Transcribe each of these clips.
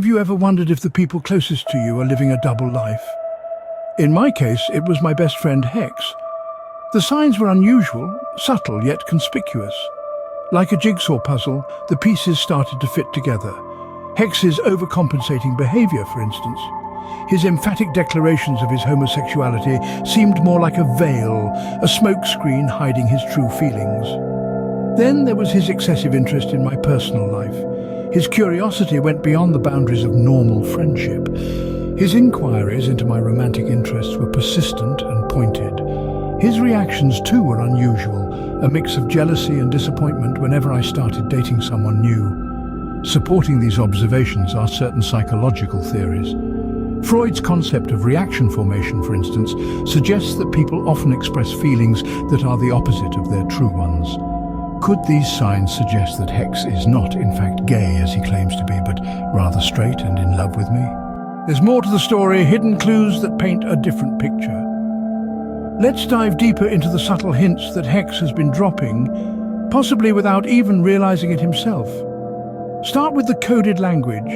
Have you ever wondered if the people closest to you are living a double life? In my case, it was my best friend Hex. The signs were unusual, subtle yet conspicuous. Like a jigsaw puzzle, the pieces started to fit together. Hex's overcompensating behavior, for instance. His emphatic declarations of his homosexuality seemed more like a veil, a smokescreen hiding his true feelings. Then there was his excessive interest in my personal life. His curiosity went beyond the boundaries of normal friendship. His inquiries into my romantic interests were persistent and pointed. His reactions too were unusual, a mix of jealousy and disappointment whenever I started dating someone new. Supporting these observations are certain psychological theories. Freud's concept of reaction formation, for instance, suggests that people often express feelings that are the opposite of their true ones. Could these signs suggest that Hex is not, in fact, gay as he claims to be, but rather straight and in love with me? There's more to the story, hidden clues that paint a different picture. Let's dive deeper into the subtle hints that Hex has been dropping, possibly without even realizing it himself. Start with the coded language.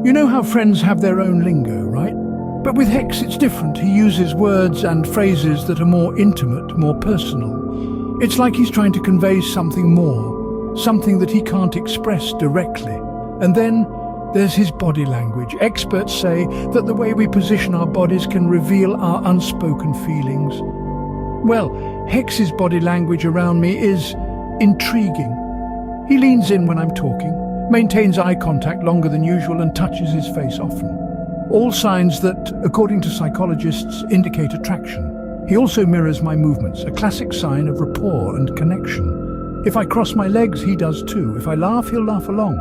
You know how friends have their own lingo, right? But with Hex it's different. He uses words and phrases that are more intimate, more personal. It's like he's trying to convey something more, something that he can't express directly. And then there's his body language. Experts say that the way we position our bodies can reveal our unspoken feelings. Well, Hex's body language around me is intriguing. He leans in when I'm talking, maintains eye contact longer than usual and touches his face often. All signs that, according to psychologists, indicate attraction. He also mirrors my movements, a classic sign of rapport and connection. If I cross my legs, he does too. If I laugh, he'll laugh along.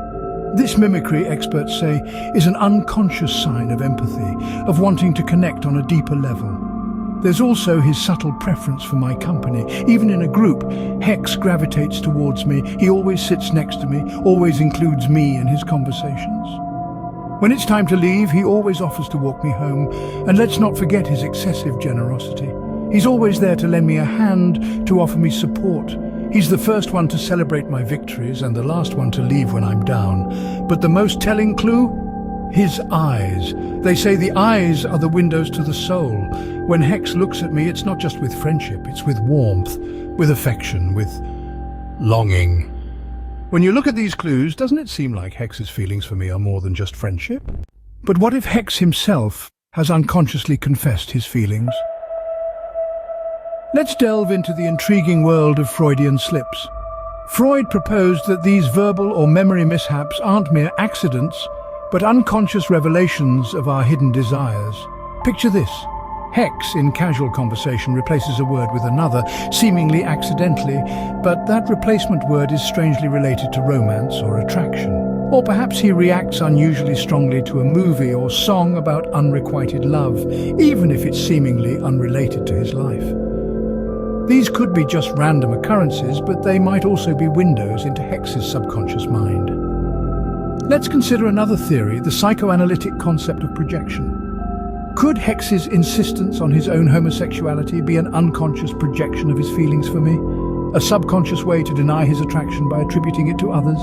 This mimicry, experts say, is an unconscious sign of empathy, of wanting to connect on a deeper level. There's also his subtle preference for my company. Even in a group, Hex gravitates towards me. He always sits next to me, always includes me in his conversations. When it's time to leave, he always offers to walk me home. And let's not forget his excessive generosity. He's always there to lend me a hand, to offer me support. He's the first one to celebrate my victories and the last one to leave when I'm down. But the most telling clue? His eyes. They say the eyes are the windows to the soul. When Hex looks at me, it's not just with friendship, it's with warmth, with affection, with longing. When you look at these clues, doesn't it seem like Hex's feelings for me are more than just friendship? But what if Hex himself has unconsciously confessed his feelings? Let's delve into the intriguing world of Freudian slips. Freud proposed that these verbal or memory mishaps aren't mere accidents, but unconscious revelations of our hidden desires. Picture this. Hex, in casual conversation, replaces a word with another, seemingly accidentally, but that replacement word is strangely related to romance or attraction. Or perhaps he reacts unusually strongly to a movie or song about unrequited love, even if it's seemingly unrelated to his life. These could be just random occurrences, but they might also be windows into Hex's subconscious mind. Let's consider another theory, the psychoanalytic concept of projection. Could Hex's insistence on his own homosexuality be an unconscious projection of his feelings for me? A subconscious way to deny his attraction by attributing it to others?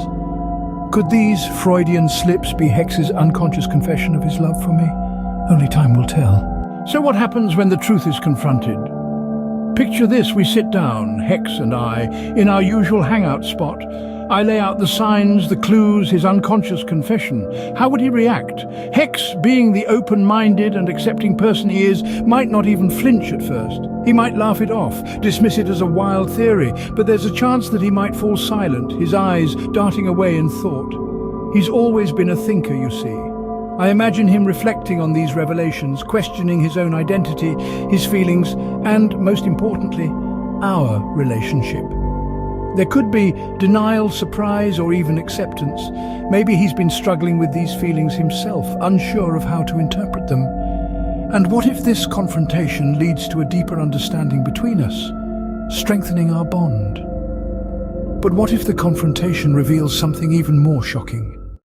Could these Freudian slips be Hex's unconscious confession of his love for me? Only time will tell. So what happens when the truth is confronted? Picture this, we sit down, Hex and I, in our usual hangout spot. I lay out the signs, the clues, his unconscious confession. How would he react? Hex, being the open-minded and accepting person he is, might not even flinch at first. He might laugh it off, dismiss it as a wild theory, but there's a chance that he might fall silent, his eyes darting away in thought. He's always been a thinker, you see. I imagine him reflecting on these revelations, questioning his own identity, his feelings, and, most importantly, our relationship. There could be denial, surprise, or even acceptance. Maybe he's been struggling with these feelings himself, unsure of how to interpret them. And what if this confrontation leads to a deeper understanding between us, strengthening our bond? But what if the confrontation reveals something even more shocking?